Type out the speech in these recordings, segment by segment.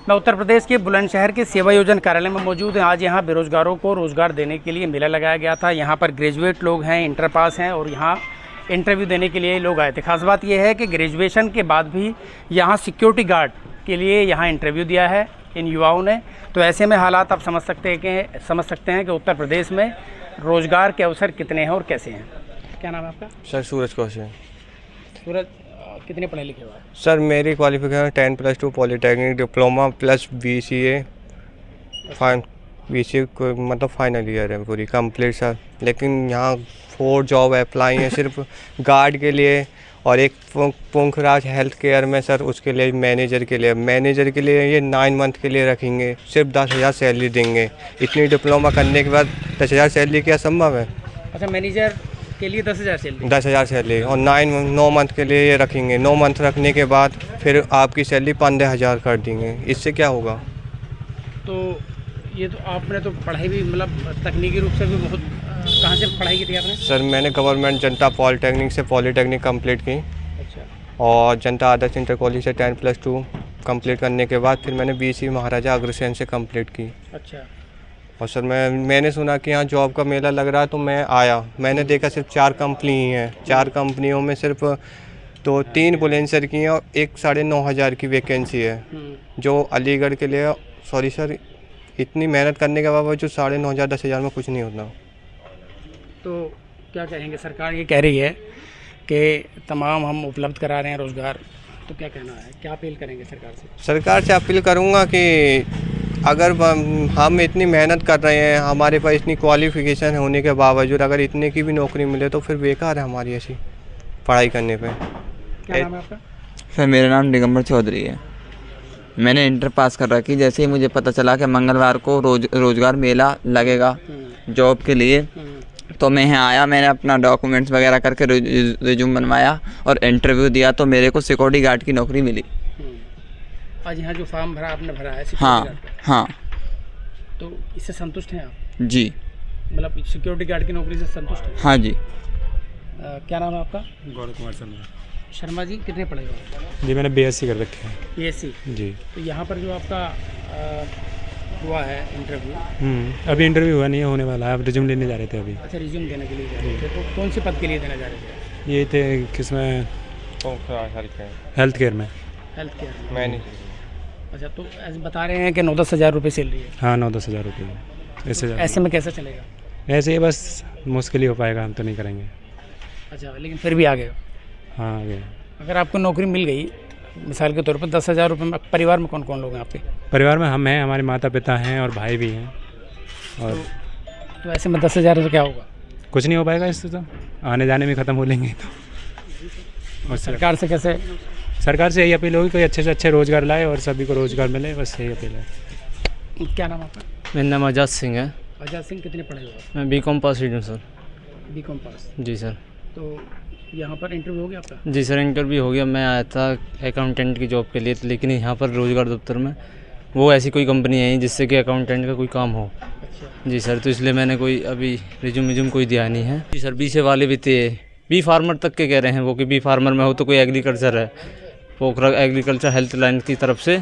मैं उत्तर प्रदेश के बुलंदशहर के सेवा योजन कार्यालय में मौजूद हूँ। आज यहाँ बेरोजगारों को रोजगार देने के लिए मेला लगाया गया था। यहाँ पर ग्रेजुएट लोग हैं, इंटर पास हैं और यहाँ इंटरव्यू देने के लिए लोग आए थे। खास बात यह है कि ग्रेजुएशन के बाद भी यहाँ सिक्योरिटी गार्ड के लिए यहाँ इंटरव्यू दिया है इन युवाओं ने। तो ऐसे में हालात आप समझ सकते हैं कि उत्तर प्रदेश में रोजगार के अवसर कितने हैं और कैसे हैं। क्या नाम है आपका? सर सूरज कौशल। सूरज, कितने पढ़े लिखे हुए हैं? सर मेरी qualification 10+2 polytechnic diploma plus BCA मतलब फाइनल ईयर है पूरी कंप्लीट सर। लेकिन यहाँ 4 जॉब अप्लाई हैं सिर्फ गार्ड के लिए और एक पुंखराज हेल्थ केयर में सर उसके लिए मैनेजर के लिए ये 9 मंथ के लिए रखेंगे। सिर्फ 10,000 सैलरी देंगे। इतनी डिप्लोमा करने के बाद 10,000 सैलरी क्या संभव है? अच्छा, मैनेजर के लिए 10,000 सैलरी, 10,000 सैलरी और 9 मंथ के लिए ये रखेंगे। 9 मंथ रखने के बाद फिर आपकी सैलरी 15,000 कर देंगे। इससे क्या होगा? तो ये तो आपने तो पढ़ाई भी मतलब तकनीकी रूप से भी बहुत, कहाँ से पढ़ाई की थी आपने? सर मैंने गवर्नमेंट जनता पॉलीटेक्निक से पॉलीटेक्निक कंप्लीट की। अच्छा। और जनता आदर्श इंटर कॉलेज से 10+2 कंप्लीट करने के बाद फिर मैंने BC महाराजा अग्रसेन से कंप्लीट की। अच्छा। और सर मैंने सुना कि यहाँ जॉब का मेला लग रहा है तो मैं आया। मैंने देखा सिर्फ 4 कंपनी ही हैं। 4 कंपनियों में सिर्फ 3 बुलंदशहर की हैं और 9,500 की वैकेंसी है जो अलीगढ़ के लिए। सॉरी सर, इतनी मेहनत करने के बावजूद 9,500 10,000 में कुछ नहीं होता। तो क्या कहेंगे? सरकार ये कह रही है कि तमाम हम उपलब्ध करा रहे हैं रोज़गार, तो क्या कहना है, क्या अपील करेंगे सरकार से? सरकार से अपील करूँगा कि अगर हम इतनी मेहनत कर रहे हैं, हमारे पास इतनी क्वालिफ़िकेशन होने के बावजूद अगर इतने की भी नौकरी मिले तो फिर बेकार है हमारी ऐसी पढ़ाई करने पे। क्या नाम है आपका? सर मेरा नाम दिगंबर चौधरी है। मैंने इंटर पास कर रखी। जैसे ही मुझे पता चला कि मंगलवार को रोज़गार मेला लगेगा जॉब के लिए, तो मैं यहाँ आया। मैंने अपना डॉक्यूमेंट्स वगैरह करके रिज्यूम बनवाया और इंटरव्यू दिया तो मेरे को सिक्योरिटी गार्ड की नौकरी मिली। आज यहाँ जो फॉर्म भरा आपने भरा है हाँ, तो इससे संतुष्ट हैं आप? जी, मतलब सिक्योरिटी गार्ड की नौकरी से संतुष्ट हैं? हाँ जी। क्या नाम है आपका? गौरव कुमार शर्मा जी, कितने पढ़े हुए हैं? जी मैंने BSc कर रखे हैं। BSc जी। तो यहाँ पर जो आपका हुआ है इंटरव्यू, अभी इंटरव्यू हुआ नहीं है, होने वाला है। अब रिज्यूम लेने जा रहे थे अभी। अच्छा, रिज्यूम देने के लिए जा रहे थे। तो कौन से पद के लिए देना जा रहे थे? ये थे किसमें? हेल्थ केयर में। हेल्थ केयर में मैनेजर। अच्छा, तो ऐसे बता रहे हैं कि 9-10 हज़ार रुपये सैलरी है। हाँ, 9-10 हज़ार रुपये। इससे ऐसे में कैसे चलेगा? ऐसे ही बस मुश्किल ही हो पाएगा, हम तो नहीं करेंगे। अच्छा, लेकिन फिर भी आ गए? हाँ, आ गए। अगर आपको नौकरी मिल गई मिसाल के तौर पर 10,000 रुपये में, परिवार में कौन कौन लोग हैं आपके? परिवार में हम हैं, हमारे माता पिता हैं और भाई भी हैं। और तो ऐसे में 10,000 से क्या होगा? कुछ नहीं हो पाएगा। इससे तो आने जाने में ख़त्म हो लेंगे। तो और सरकार से कैसे? सरकार से यही अपील होगी कोई अच्छे से अच्छे रोज़गार लाए और सभी को रोज़गार मिले, बस यही अपील है। क्या नाम आपका? मेरा नाम आज़ाद सिंह है। आज़ाद सिंह, कितने पढ़े हुए? मैं BCom पास हूँ सर। BCom पास? जी सर। तो यहाँ पर इंटरव्यू हो गया आपका? जी सर, इंटरव्यू हो गया। मैं आया था अकाउंटेंट की जॉब के लिए, लेकिन यहाँ पर रोज़गार दफ्तर में वो ऐसी कोई कंपनी है जिससे कि अकाउंटेंट का कोई काम हो। अच्छा। जी सर, तो इसलिए मैंने कोई अभी रिज्यूम कोई दिया नहीं है। जी सर, BC वाले भी थे, बी फार्मर तक के कह रहे हैं वो कि बी फार्मर में हो तो कोई एग्रीकल्चर है, पोखरा एग्रीकल्चर हेल्थ लाइन की तरफ से।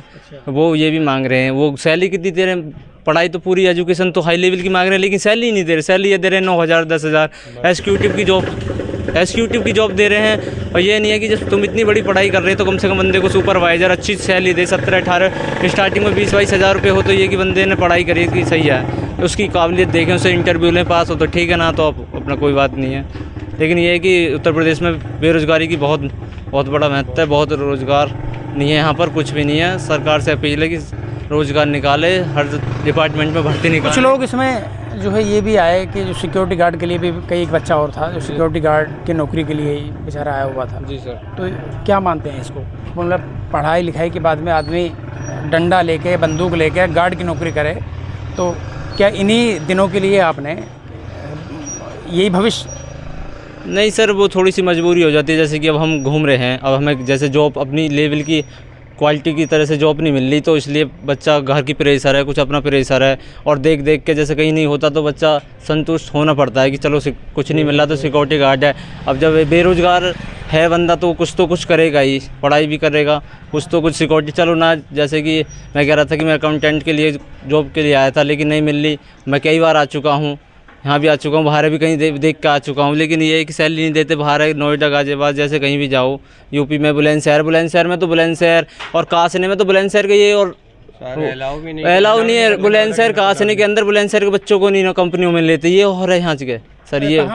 वो ये भी मांग रहे हैं। वो सैलरी कितनी दे रहे हैं? पढ़ाई तो पूरी, एजुकेशन तो हाई लेवल की मांग रहे हैं, लेकिन सैलरी नहीं दे रहे। सैलरी ये दे रहे हैं 9,000 10,000। एग्जीक्यूटिव की जॉब दे रहे हैं। और ये नहीं है कि जब तुम इतनी बड़ी पढ़ाई कर रहे हो तो कम से कम बंदे को सुपरवाइज़र अच्छी सैलरी दे। 17-18 स्टार्टिंग में 20-22 हज़ार रुपये हो तो ये कि बंदे ने पढ़ाई करी कि सही है, उसकी काबिलियत देखें, उससे इंटरव्यू लें, पास हो तो ठीक है, ना तो अपना कोई बात नहीं है। लेकिन ये है कि उत्तर प्रदेश में बेरोज़गारी की बहुत बड़ा महत्व है। बहुत रोज़गार नहीं है यहाँ पर, कुछ भी नहीं है। सरकार से अपील है कि रोज़गार निकाले, हर डिपार्टमेंट में भर्ती निकाले। कुछ लोग इसमें जो है ये भी आए कि जो सिक्योरिटी गार्ड के लिए भी कई एक बच्चा और था जो सिक्योरिटी गार्ड की नौकरी के लिए ही बेचारा आया हुआ था। जी सर। तो क्या मानते हैं इसको? मतलब पढ़ाई लिखाई के बाद में आदमी डंडा लेके, बंदूक लेके गार्ड की नौकरी करे, तो क्या इन्हीं दिनों के लिए आपने यही भविष्य? नहीं सर, वो थोड़ी सी मजबूरी हो जाती है। जैसे कि अब हम घूम रहे हैं, अब हमें जैसे जॉब अपनी लेवल की क्वालिटी की तरह से जॉब नहीं मिल रही, तो इसलिए बच्चा घर की प्रेशर है, कुछ अपना प्रेशर है, और देख देख के जैसे कहीं नहीं होता तो बच्चा संतुष्ट होना पड़ता है कि चलो कुछ नहीं मिल रहा तो सिक्योरिटी गार्ड है। अब जब बेरोज़गार है बंदा तो कुछ करेगा ही, पढ़ाई भी करेगा, कुछ तो कुछ सिक्योरिटी। चलो ना, जैसे कि मैं कह रहा था कि मैं अकाउंटेंट के लिए जॉब के लिए आया था, लेकिन नहीं मिल रही। मैं कई बार आ चुका हूँ, यहाँ भी आ चुका हूँ, बाहर भी कहीं देख के आ चुका हूँ, लेकिन ये है कि सैलरी नहीं देते। बाहर है नोएडा, गाजियाबाद, जैसे कहीं भी जाओ, यूपी में बुलंदशहर में तो बुलंदशहर, और कासने में तो बुलंदशहर के ये और अलाउ नहीं है। बुलंदशहर कासने के अंदर बुलंदशहर के बच्चों को नहीं ना कंपनियों में लेते, ये और है यहाँ के सर। ये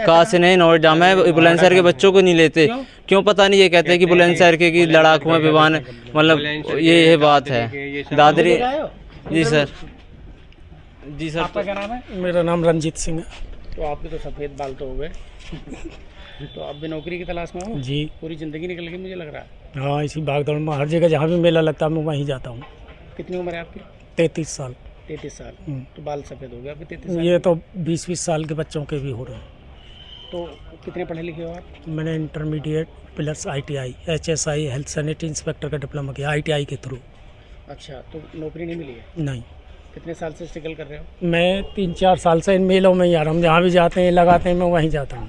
कासने नोएडा में बुलंदशहर के बच्चों को नहीं लेते, क्यों पता नहीं। ये कहते हैं कि बुलंदशहर के कि लड़ाकू में विमान, मतलब ये बात है दादरी। जी सर, जी सर। आपका क्या नाम है? मेरा नाम रंजीत सिंह है। तो आपके तो सफ़ेद बाल तो हो गए तो आप भी नौकरी की तलाश में हो? जी। पूरी ज़िंदगी निकल गई मुझे लग रहा है। हाँ, इसी भागदौड़ में हर जगह जहाँ भी मेला लगता है मैं वहीं जाता हूँ। कितनी उम्र है आपकी? 33 साल। 33 साल। तो बाल सफ़ेद हो गए आपके 33 साल? ये तो 20-20 साल के बच्चों के भी हो रहे हैं। तो कितने पढ़े लिखे हो आप? मैंने intermediate plus ITI HSI health sanitary inspector का डिप्लोमा किया ITI के थ्रू। अच्छा, तो नौकरी नहीं मिली है? नहीं। कितने साल से स्ट्रगल कर रहे हो? मैं 3-4 साल से इन मेलों में ही आ रहा हूँ, जहाँ भी जाते हैं लगाते हैं मैं वहीं जाता हूँ।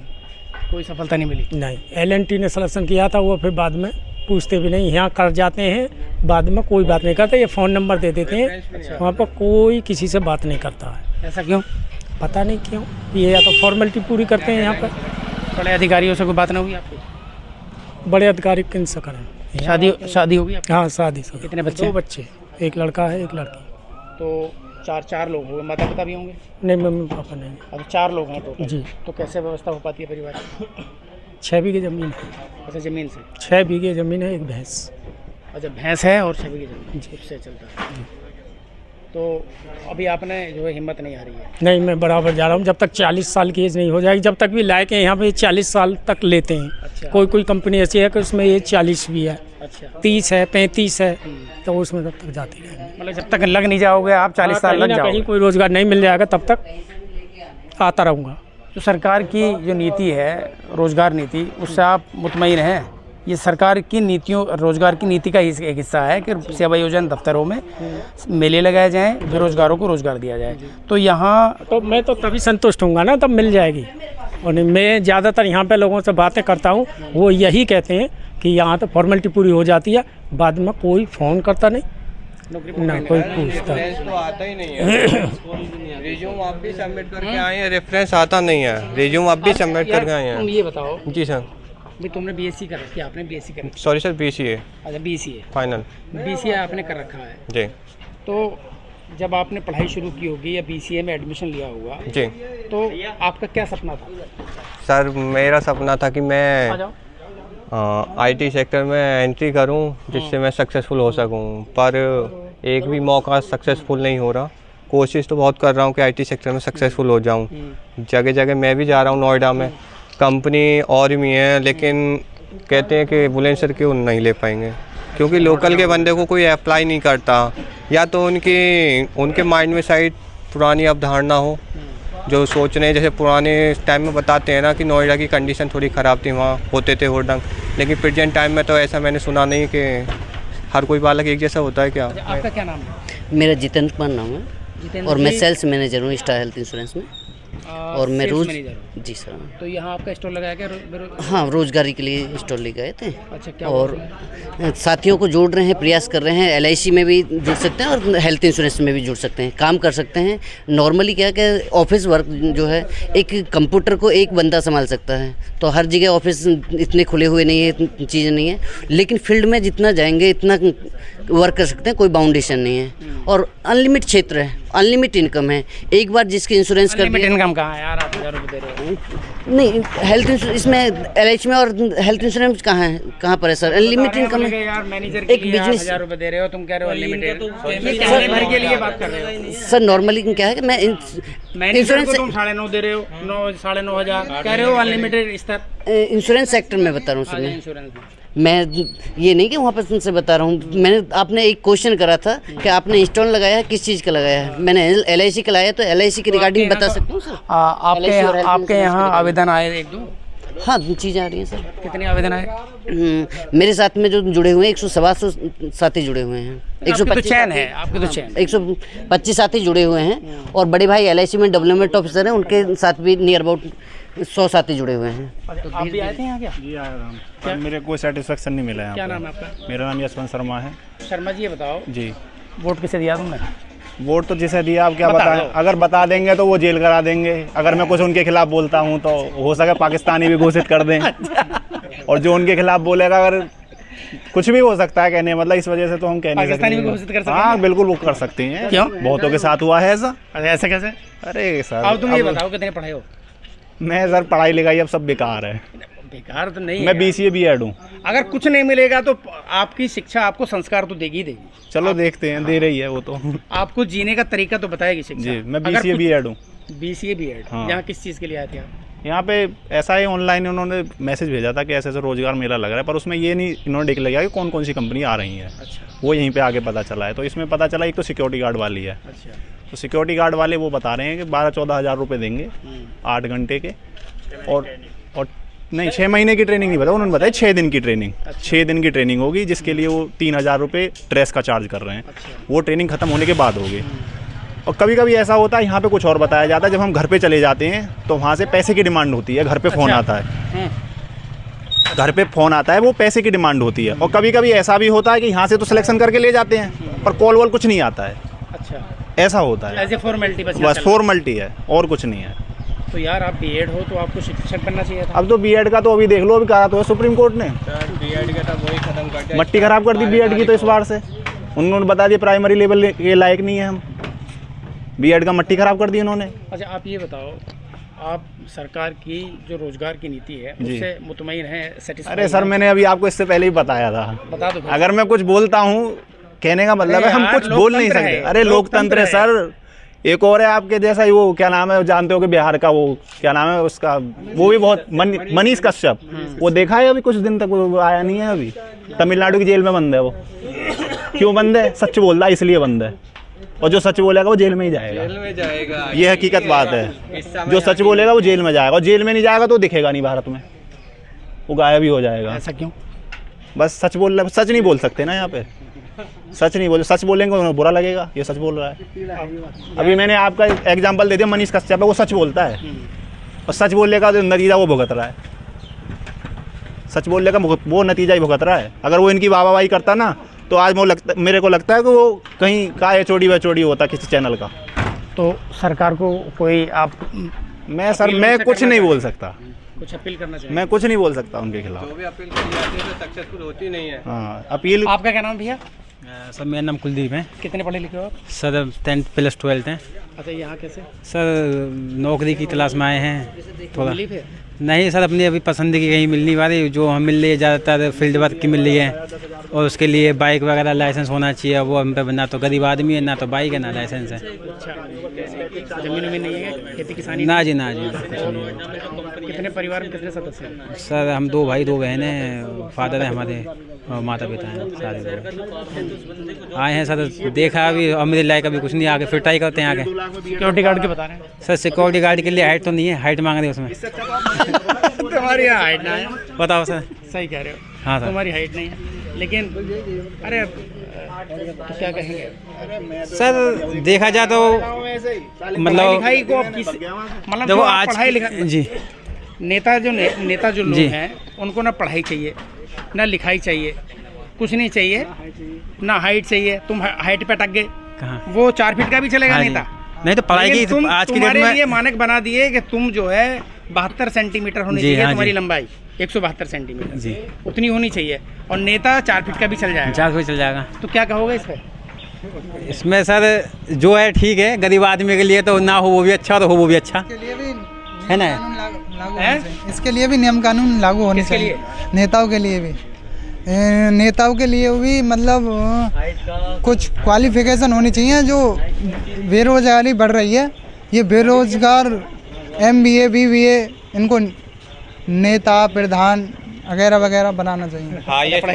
कोई सफलता नहीं मिली? नहीं। LNT ने सिलेक्शन किया था, वो फिर बाद में पूछते भी नहीं, यहाँ कर जाते हैं, बाद में कोई बात नहीं करते। ये फ़ोन नंबर दे देते हैं, वहाँ पर कोई किसी से बात नहीं करता है। ऐसा क्यों? पता नहीं क्यों, ये या तो फॉर्मेलिटी पूरी करते हैं यहाँ पर। बड़े अधिकारियों से कोई बात नहीं हुई आपकी? बड़े अधिकारी किन से करें? शादी होगी आपकी? हाँ, शादी। कितने बच्चे? 2 बच्चे, एक लड़का है एक लड़की। तो चार लोग होंगे, माता पिता भी होंगे? नहीं, मम्मी पापा नहीं। अब 4 लोग हैं टोटल। जी। तो कैसे व्यवस्था हो पाती है परिवार की? 6 बीघे ज़मीन है। अच्छा, ज़मीन से? 6 बीघे ज़मीन है, एक भैंस। अच्छा, भैंस है और 6 बीघे ज़मीन, उससे चलता है। तो अभी आपने जो है हिम्मत नहीं आ रही है? नहीं, मैं बराबर जा रहा हूँ, जब तक 40 साल की एज नहीं हो जाएगी, जब तक भी लायक है यहाँ पे 40 साल तक लेते हैं। अच्छा। कोई कंपनी ऐसी है कि उसमें ये 40 भी है। अच्छा। 30 है, 35 है, तो उसमें तब तक जाते रहेंगे। मतलब जब तक लग नहीं जाओगे आप 40 साल लग जाओगे? कहीं कोई रोज़गार नहीं मिल जाएगा तब तक आता रहूँगा। तो सरकार की जो नीति है, रोज़गार नीति, उससे आप मुतमईन हैं? ये सरकार की नीतियों, रोज़गार की नीति का एक हिस्सा है कि सेवा योजना दफ्तरों में मेले लगाए जाएं, बेरोजगारों को रोज़गार दिया जाए। तो यहाँ तो मैं तो तभी संतुष्ट हूँगा ना, तब मिल जाएगी। और मैं ज़्यादातर यहाँ पे लोगों से बातें करता हूँ, वो यही कहते हैं कि यहाँ तो फॉर्मेलिटी पूरी हो जाती है, बाद में कोई फ़ोन करता नहीं ना कोई पूछता। तो आता ही नहीं है। रिज्यूम आप भी सबमिट करके आए हैं, रेफरेंस आता नहीं है। रिज्यूम आप भी सबमिट करके आए तुम हैं? ये बताओ जी सर। भाई, तुमने BSc कर रखी है? आपने BSc कर रखी? सॉरी सर, BCA अच्छा, BCA फाइनल। BCA आपने कर रखा है? जी। तो जब आपने पढ़ाई शुरू की होगी या BCA में एडमिशन लिया होगा, जी। तो आपका क्या सपना था? सर, मेरा सपना था कि मैं आ जाओ। IT सेक्टर में एंट्री करूं, जिससे मैं सक्सेसफुल हो सकूं, पर एक भी मौका सक्सेसफुल नहीं हो रहा। कोशिश तो बहुत कर रहा हूं कि IT सेक्टर में सक्सेसफुल हो जाऊं। जगह जगह मैं भी जा रहा हूं, नोएडा में कंपनी और भी है, लेकिन कहते हैं कि बुलंदशहर क्यों नहीं ले पाएंगे, क्योंकि लोकल के बंदे को कोई अप्लाई नहीं करता, या तो उनके माइंड में शायद पुरानी अवधारणा हो, जो सोच रहे हैं, जैसे पुराने टाइम में बताते हैं ना कि नोएडा की कंडीशन थोड़ी ख़राब थी, वहाँ होते थे होर्डिंग, लेकिन प्रेजेंट टाइम में तो ऐसा मैंने सुना नहीं कि हर कोई बालक एक जैसा होता है। क्या आपका क्या नाम है? मेरा जितेंद्र कुमार नाम है और मैं सेल्स मैनेजर हूँ स्टार हेल्थ इंश्योरेंस में। और मैं रोज जी सर। तो यहाँ आपका स्टॉल लगाया क्या? हाँ, रोजगारी के लिए स्टॉल ले गए थे। अच्छा, क्या? और साथियों को जोड़ रहे हैं, प्रयास कर रहे हैं। LIC में भी जुड़ सकते हैं और हेल्थ इंश्योरेंस में भी जुड़ सकते हैं, काम कर सकते हैं। नॉर्मली क्या कि ऑफिस वर्क जो है, एक कंप्यूटर को एक बंदा संभाल सकता है, तो हर जगह ऑफिस इतने खुले हुए नहीं है, चीज़ें नहीं है, लेकिन फील्ड में जितना जाएंगे इतना वर्क कर सकते हैं, कोई बाउंडेशन नहीं है। और अनलिमिट क्षेत्र है, अनलिमिट इनकम है। एक बार जिसके इंश्योरेंस कर दिया। इनकम कहाँ है यार? आप 1000 रुपये दे रहे हो? नहीं, हेल्थ इंश्योरेंस इसमें LIC में और हेल्थ इंश्योरेंस कहाँ है, कहाँ पर है सर? अनलिमिट इनकम है यार। मैनेजर एक बिजनेस 1000 रुपये दे रहे हो, तुम कह रहे हो अनलिमिटेड। भर के लिए बात कर रहे हो सर? नॉर्मली क्या है कि मैं इंश्योरेंस तुम 9.5 दे रहे हो, 9-9.5 कह रहे हो अनलिमिटेड स्तर। इंश्योरेंस सेक्टर में बता रहा हूँ सर। इंश्योरेंस मैं ये नहीं कि वहाँ पर तुमसे बता रहा हूँ। मैंने आपने एक क्वेश्चन करा था कि आपने इंस्टॉल लगाया है, किस चीज़ का लगाया है? मैंने LIC का लगाया, तो LIC की रिगार्डिंग बता सकता हूँ सर? आपके यहाँ आवेदन आए 1-2? हाँ, चीज़ें आ रही हैं सर। कितने आवेदन आए? मेरे साथ में जो जुड़े हुए हैं 127 साथी जुड़े हुए हैं। आपके तो चैन है, आपके तो चैन 125 साथी जुड़े हुए हैं और बड़े भाई LIC में डेवलपमेंट ऑफिसर हैं, उनके साथ भी नियर अबाउट 100 साथी जुड़े हुए हैं। तो आप भी आए थे यहाँ क्या? जी आया था, पर मेरे कोई सेटिस्फेक्शन नहीं मिला यहाँ। क्या नाम है आपका? मेरा नाम यशवंत शर्मा है। शर्मा जी, ये बताओ जी, वोट किसे दिया तुमने? वोट तो जिसे दिया, आप क्या बताएं, अगर बता देंगे तो वो जेल करा देंगे, अगर मैं कुछ उनके खिलाफ बोलता हूँ तो हो सके पाकिस्तानी भी घोषित कर दें। और जो उनके खिलाफ बोलेगा, अगर कुछ भी हो सकता है कहने, मतलब इस वजह से तो हम कह नहीं सकते। पाकिस्तानी भी घोषित कर सकते हैं? हाँ बिल्कुल, वो कर सकते हैं। क्यों? बहुतों के साथ हुआ है ऐसा। ऐसा कैसे? अरे सर, अब तुम ये बताओ कितने पढ़े हो? मैं सर पढ़ाई लिखाई अब सब बेकार है। बेकार तो नहीं मैं है। BCA B.Ed हूँ। अगर कुछ नहीं मिलेगा तो आपकी शिक्षा आपको संस्कार तो देगी ही देगी। चलो देखते हैं, दे रही है वो तो। आपको जीने का तरीका तो बताएगी शिक्षा। जी, मैं BCA B.Ed हूँ। BCA B.Ed हाँ। यहाँ किस चीज़ के लिए आए थे आप? यहाँ पे ऐसा ही ऑनलाइन उन्होंने मैसेज भेजा था कि ऐसे ऐसे रोजगार मेला लग रहा है, पर उसमें ये नहीं इन्होंने डिक्लेयर किया कि कौन कौन सी कंपनी आ रही है। अच्छा, वो यहीं पे आगे पता चला है। तो इसमें पता चला एक तो सिक्योरिटी गार्ड वाली है। अच्छा। तो सिक्योरिटी गार्ड वाले वो बता रहे हैं कि 12-14 हज़ार रुपये देंगे 8 घंटे के, और नहीं 6 महीने की ट्रेनिंग नहीं बताया उन्होंने, बताया 6 दिन की ट्रेनिंग। 6 दिन की ट्रेनिंग होगी, जिसके लिए वो 3,000 रुपये ड्रेस का चार्ज कर रहे हैं। वो ट्रेनिंग खत्म होने के बाद होगी। और कभी कभी ऐसा होता है यहाँ पे कुछ और बताया जाता है, जब हम घर पे चले जाते हैं तो वहाँ से पैसे की डिमांड होती है, घर पे फ़ोन आता है, घर पे फ़ोन आता है, वो पैसे की डिमांड होती है। और कभी कभी ऐसा भी होता है कि यहाँ से तो सिलेक्शन करके ले जाते हैं, पर कॉल वॉल कुछ नहीं आता है। अच्छा, ऐसा होता है, एज ए फॉर्मेलिटी बस फॉर्मेलिटी है और कुछ नहीं है। तो यार आप B.Ed हो तो आपको शिक्षक बनना चाहिए था। अब तो B.Ed का तो अभी देख लो, अभी कहा तो है सुप्रीम कोर्ट ने, मट्टी खराब कर दी B.Ed की तो इस बार से। उन्होंने बता दिया प्राइमरी लेवल के लायक नहीं है हम, B.Ed का मट्टी खराब कर दी उन्होंने। अच्छा, आप ये बताओ, आप सरकार की जो रोजगार की नीति है उससे मुतमईन है, सेटिस्फाइड? अरे सर, मैंने अभी आपको इससे पहले ही बताया था। बता दो। अगर मैं कुछ बोलता हूँ, कहने का मतलब है हम कुछ बोल नहीं सकते। अरे लोकतंत्र है सर। एक और है आपके जैसा ही, वो क्या नाम है, जानते हो कि बिहार का वो क्या नाम है उसका, वो भी बहुत मनीष कश्यप, वो देखा है अभी कुछ दिन तक वो आया नहीं है, अभी तमिलनाडु की जेल में बंद है। वो क्यों बंद है? सच बोल रहा है इसलिए बंद है, और जो सच बोलेगा वो जेल में ही जाएगा। ये हकीकत बात है, जो सच बोलेगा वो जेल में जाएगा, और जेल में नहीं जाएगा तो दिखेगा नहीं भारत में, वो गायब ही हो जाएगा। ऐसा क्यों? बस सच बोल रहा, सच नहीं बोल सकते ना यहाँ पे, सच नहीं बोले, सच बोलेंगे उन्हें बुरा लगेगा, ये सच बोल रहा है। अभी मैंने आपका एग्जांपल दे दिया, मनीष कश्यप है, वो सच बोलता है, और सच बोलने का जो नतीजा वो भुगत रहा है, सच बोलने का वो नतीजा ही भुगत रहा है। अगर वो इनकी वाहवाही करता ना, तो आज मेरे को लगता है कि वो कहीं का एचओडी वेचओडी होता किसी चैनल का। तो सरकार को कोई आप मैं कुछ नहीं बोल सकता, कुछ अपील करना चाहिए? मैं कुछ नहीं बोल सकता उनके खिलाफ। जो भी अपील करी जाती है तो सक्सेसफुल होती नहीं है। हाँ, अपील। आपका क्या नाम है भैया? सर मेरा नाम कुलदीप है। कितने पढ़े लिखे हो आप? सर 10th प्लस 12th हैं। अच्छा, यहाँ कैसे? सर नौकरी की तलाश में आए हैं थोड़ा। मिली फिर? नहीं सर, अपनी अभी पसंद की कहीं मिल नहीं पा रही, जो हम मिल रही है ज़्यादातर फील्ड वर्क की मिल रही है, और उसके लिए बाइक वगैरह लाइसेंस होना चाहिए। वो हम पे ना तो गरीब आदमी है, ना तो बाइक है, ना लाइसेंस है। जमीन वमीन नहीं है, खेती किसानी? ना जी, ना जी, कुछ नहीं है। कितने परिवार में कितने सदस्य हैं? सर हम 2 भाई 2 बहन हैं, फादर है हमारे और माता पिता हैं, सारे लोग आए हैं सर। देखा अभी, और मेरे लायक अभी कुछ नहीं, आगे फिर ट्राई करते हैं आगे। सिक्योरिटी गार्ड के बता रहे हैं? सर सिक्योरिटी गार्ड के लिए हाइट तो नहीं है, हाइट मांग रहे हैं उसमें। तुम्हारी हाइट नहीं है? बताओ सर। सही कह रहे हो। हाँ सर, तुम्हारी हाइट नहीं है, लेकिन अरे तो क्या कहेंगे सर देखा जाए तो मतलब लिखाई को आप किस मतलब देखो जो आप आज पढ़ाई लिखाई जी, नेता जो लोग जी। हैं, उनको ना पढ़ाई चाहिए, ना लिखाई चाहिए, कुछ नहीं चाहिए, ना हाइट चाहिए। तुम हाइट पे अटक गए, कहाँ? वो 4 फीट का भी चलेगा हाँ जी। नेता? नहीं तो पढ़ाई की तुम आज की डेट तुम्हारे में लिए मानक बना दिए कि तुम जो है 72 सेंटीमीटर होनी जी, चाहिए हाँ तुम्हारी जी। लंबाई, 172 सेंटीमीटर जी, उतनी होनी चाहिए, और नेता 4 फीट का भी चल जाएगा। 4 चल जाएगा। तो क्या कहोगे इस पर? इसमें सर जो है ठीक है, गरीब आदमी के लिए तो ना हो वो भी अच्छा, और हो वो भी अच्छा है ना। इसके लिए भी नियम कानून लागू होने चाहिए, नेताओं के लिए भी। नेताओं के लिए भी मतलब कुछ क्वालिफिकेशन होनी चाहिए। जो बेरोजगारी बढ़ रही है, ये बेरोजगार MBA BBA इनको नेता प्रधान वगैरह वगैरह बनाना चाहिए। हाईएस्ट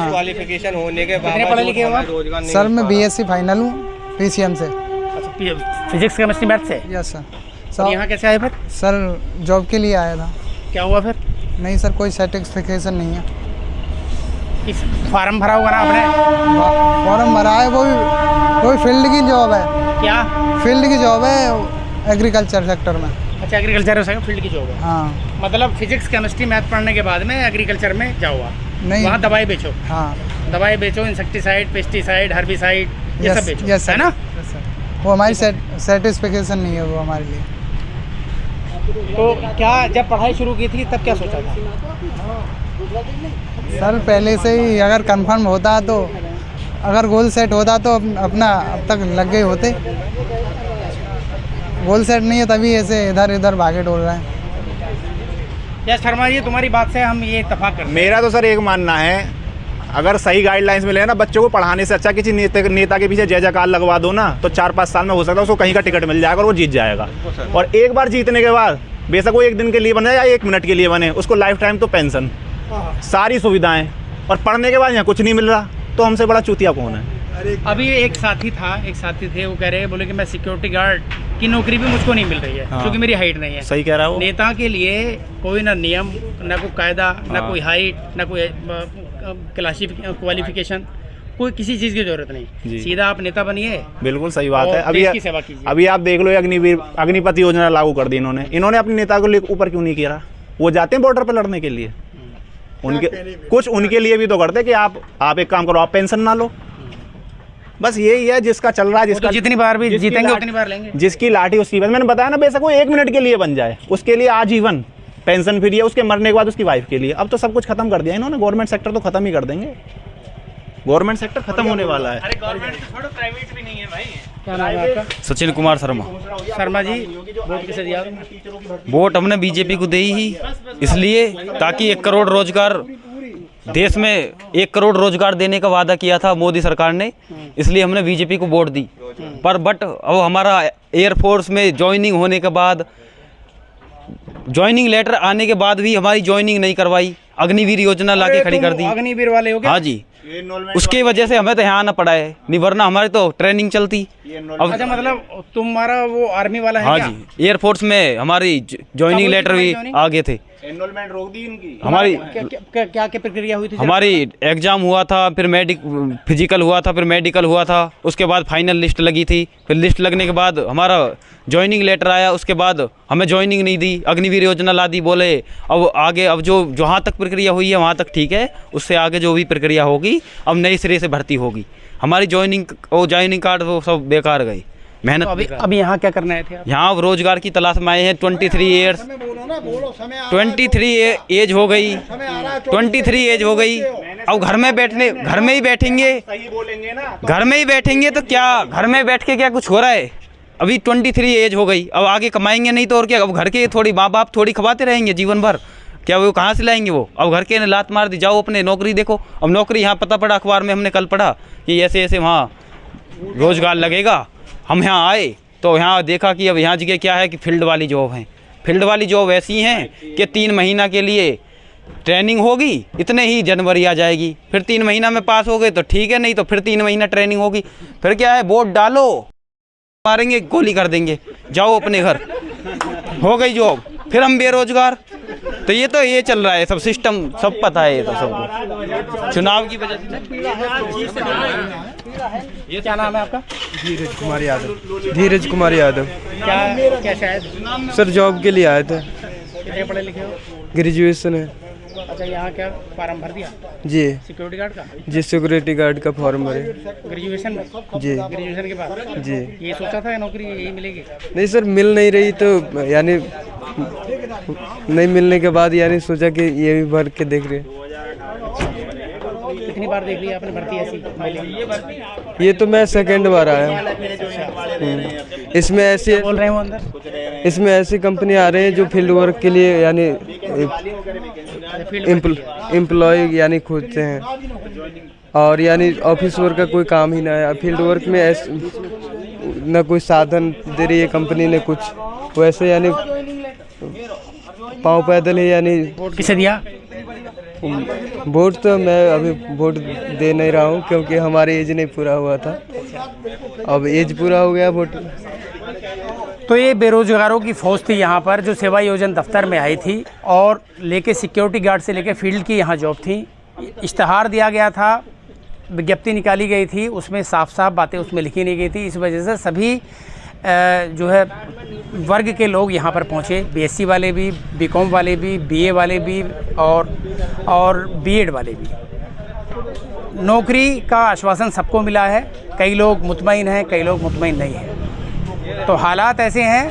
क्वालिफिकेशन होने के कितने पढ़े लिखे हो आप? रोजगार नहीं। सर मैं BSc फाइनल हूँ PCM से। फिजिक्स केमिस्ट्री मैथ से? Yes sir. और यहाँ कैसे आए फिर? सर जॉब के लिए आया था। क्या हुआ फिर? नहीं सर, कोई सर्टिफिकेशन नहीं है। इस फार्म भरा होगा ना आपने? फॉर्म भरा है, कोई फील्ड की जॉब है। क्या फील्ड की जॉब है? एग्रीकल्चर सेक्टर में। अच्छा, एग्रीकल्चर फील्ड की जॉब है। हाँ। मतलब फिजिक्स केमिस्ट्री मैथ पढ़ने के बाद में एग्रीकल्चर में जाओ आप, नहीं वहाँ दवाई बेचो। हाँ, दवाई बेचो, इंसेक्टिसाइड, पेस्टिसाइड, हर्बिसाइड, ये सब बेचो, यस है ना? वो हमारी सर्टिफिकेशन नहीं है वो हमारे लिए। तो क्या जब पढ़ाई शुरू की थी तब क्या सोचा था? सर पहले से ही अगर कंफर्म होता तो, अगर गोल सेट होता तो अपना अब तक लग गए होते। गोल सेट नहीं है तभी ऐसे इधर इधर भागे डोल रहे हैं। यस शर्मा जी, तुम्हारी बात से हम ये इत्तेफाक करते हैं। मेरा तो सर एक मानना है, अगर सही गाइडलाइंस मिले ना बच्चों को पढ़ाने से अच्छा किसी नेता के पीछे जय जयकार लगवा दो ना, तो 4-5 साल में हो सकता है उसको कहीं का टिकट मिल जाएगा और वो जीत जाएगा। और एक बार जीतने के बाद बेशक वो 1 दिन के लिए बने या 1 मिनट के लिए बने, उसको लाइफ टाइम तो पेंशन, सारी सुविधाएं, और पढ़ने के बाद यहाँ कुछ नहीं मिल रहा, तो हमसे बड़ा चूतिया कौन है? अभी एक साथी थे, वो कह रहे बोले कि मैं सिक्योरिटी गार्ड की नौकरी भी मुझको नहीं मिल रही है, क्योंकि मेरी हाइट नहीं है। सही कह रहा है वो। नेता के लिए कोई ना नियम, ना कोई कायदा, ना कोई हाइट, ना कोई क्वालिफिकेशन, कोई किसी चीज़ की जरूरत नहीं, सीधा आप नेता बनिए। बिल्कुल सही बात है। देश की सेवा कीजिए। अभी आप देख लो, अग्निपथ योजना लागू कर दी इन्होंने अपने नेता को लेकर ऊपर क्यों नहीं किया? वो जाते हैं बॉर्डर पर लड़ने के लिए, उनके लिए भी तो करते कि आप एक काम करो, आप पेंशन ना लो। बस यही है जिसका चल रहा है, जिसका तो जितनी बार भी जीतेंगे उतनी बार लेंगे, जिसकी लाठी उसकी बात। मैंने बताया ना, बेशक वो 1 मिनट के लिए बन जाए, उसके लिए आजीवन पेंशन फ्री है, उसके मरने के बाद उसकी वाइफ के लिए। अब तो सब कुछ खत्म कर दिया इन्होंने, गवर्नमेंट सेक्टर तो खत्म ही कर देंगे, गवर्नमेंट सेक्टर खत्म होने वाला है। अरे गवर्नमेंट छोड़ो, प्राइवेट भी नहीं है भाई। क्या नाम है आपका? सचिन कुमार शर्मा। शर्मा जी, वोट किसे दिया? वोट हमने बीजेपी को दी ही इसलिए ताकि 1 करोड़ रोजगार देश में 1 करोड़ रोजगार देने का वादा किया था मोदी सरकार ने, इसलिए हमने बीजेपी को वोट दी। बट अब हमारा एयरफोर्स में ज्वाइनिंग होने के बाद, ज्वाइनिंग लेटर आने के बाद भी हमारी ज्वाइनिंग नहीं करवाई, अग्निवीर योजना लाके खड़ी कर दी। अग्निवीर वाले हो गए? हाँ जी, उसकी वजह से हमें तो यहाँ आना पड़ा है, नहीं वरना हमारी तो ट्रेनिंग चलती। अब अच्छा, मतलब तुम्हारा वो आर्मी वाला है? हाँ क्या? जी, एयरफोर्स में हमारी ज्वाइनिंग लेटर भी आ गए थे। एनरोलमेंट रोक दी इनकी। हमारी क्या प्रक्रिया हुई थी? हमारी एग्जाम हुआ था, फिर फिजिकल हुआ था, फिर मेडिकल हुआ था, उसके बाद फाइनल लिस्ट लगी थी। फिर लिस्ट लगने के बाद हमारा ज्वाइनिंग लेटर आया, उसके बाद हमें ज्वाइनिंग नहीं दी, अग्निवीर योजना ला दी। बोले अब आगे, अब जो जहाँ तक प्रक्रिया हुई है वहाँ तक ठीक है, उससे आगे जो भी प्रक्रिया होगी अब नए सिरे से भर्ती होगी। हमारी ज्वाइनिंग कार्ड वो सब बेकार गई, मेहनत। तो अभी यहाँ क्या करना है थे आप? यहाँ रोजगार की तलाश में आए हैं। 23 ईयर्स, 23 एज हो गई, 23 एज हो गई। अब घर में ही बैठेंगे, घर में ही बैठेंगे तो क्या, घर में बैठ के क्या कुछ हो रहा है? अभी 23 एज हो गई, अब आगे कमाएंगे नहीं तो और क्या? अब घर के थोड़ी माँ बाप थोड़ी खवाते रहेंगे जीवन भर, क्या वो कहाँ से लाएंगे वो? अब घर के ने लात मार दी, जाओ अपने नौकरी देखो। अब नौकरी यहाँ पता पड़ा अखबार में, हमने कल पढ़ा कि ऐसे ऐसे वहाँ रोजगार लगेगा। हम यहाँ आए तो यहाँ देखा कि अब यहाँ जगह क्या है कि फील्ड वाली जॉब है। फील्ड वाली जॉब ऐसी हैं कि 3 महीना के लिए ट्रेनिंग होगी, इतने ही जनवरी आ जाएगी। फिर 3 महीना में पास हो गए तो ठीक है, नहीं तो फिर 3 महीना ट्रेनिंग होगी। फिर क्या है, वोट डालो, मारेंगे, गोली कर देंगे, जाओ अपने घर, हो गई जॉब। फिर हम बेरोजगार। तो ये चल रहा है सब सिस्टम, सब पता है ये तो सबको, चुनाव की वजह से। ये क्या नाम है आपका? धीरज कुमार यादव। धीरज कुमार यादव। क्या शायद सर जॉब के लिए आए थे। कितने पढ़े लिखे हो? ग्रेजुएशन है। अच्छा, यहाँ क्या फॉर्म भर दिया? जी। सिक्योरिटी गार्ड का? जी, सिक्योरिटी गार्ड का फॉर्म भरे। ग्रेजुएशन में? जी। ग्रेजुएशन के बाद? जी। ये सोचा था नौकरी यही मिलेगी? नहीं सर, मिल नहीं रही तो यानी नहीं मिलने के बाद यानी सोचा कि ये भी भर के देख रहे। कितनी बार देख लिया आपने भर्ती ऐसी? ये तो मैं 2nd बार आया। इसमें ऐसी बोल रहे हैं वो अंदर? इसमें ऐसी कंपनी आ रही है जो फील्ड वर्क के लिए यानी एम्प्लॉय यानी खोजते हैं, और यानी ऑफिस वर्क का कोई काम ही ना है। फील्ड वर्क में न कोई साधन दे रही है कंपनी ने कुछ, वैसे यानी पाँव पैदल है। यानी वोट किसे दिया? वोट तो मैं अभी वोट दे नहीं रहा हूँ क्योंकि हमारी एज नहीं पूरा हुआ था। अब एज पूरा हो गया वोट। तो ये बेरोजगारों की फौज थी यहाँ पर जो सेवा योजन दफ्तर में आई थी और लेके सिक्योरिटी गार्ड से लेके फील्ड की यहाँ जॉब थी। इश्तहार दिया गया था, विज्ञप्ति निकाली गई थी, उसमें साफ साफ बातें उसमें लिखी नहीं गई थी। इस वजह से सभी जो है वर्ग के लोग यहाँ पर पहुँचे, बीएससी वाले भी, बीकॉम वाले भी, बीए वाले भी और बीएड वाले भी। नौकरी का आश्वासन सबको मिला है, कई लोग मुतमईन हैं, कई लोग मुतमईन नहीं हैं। तो हालात ऐसे हैं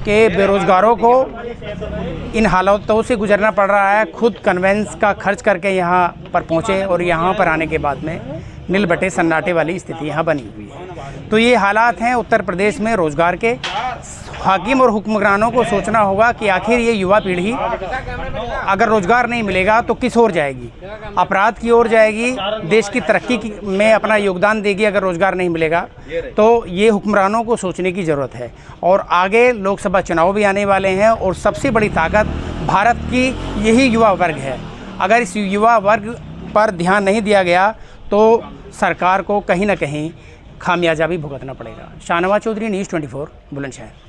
कि बेरोज़गारों को इन हालातों से गुजरना पड़ रहा है। खुद कन्वेंस का खर्च करके यहाँ पर पहुँचे और यहाँ पर आने के बाद में नील बटे सन्नाटे वाली स्थिति यहाँ बनी हुई है। तो ये हालात हैं उत्तर प्रदेश में रोज़गार के। हाकिम और हुक्मरानों को सोचना होगा कि आखिर ये युवा पीढ़ी अगर रोज़गार नहीं मिलेगा तो किस ओर जाएगी, अपराध की ओर जाएगी, देश की तरक्की में अपना योगदान देगी। अगर रोज़गार नहीं मिलेगा तो ये हुक्मरानों को सोचने की ज़रूरत है। और आगे लोकसभा चुनाव भी आने वाले हैं और सबसे बड़ी ताकत भारत की यही युवा वर्ग है। अगर इस युवा वर्ग पर ध्यान नहीं दिया गया तो सरकार को कहीं ना कहीं खामियाजा भी भुगतना पड़ेगा। शाहनवाज चौधरी, न्यूज़ 24, बुलंदशहर।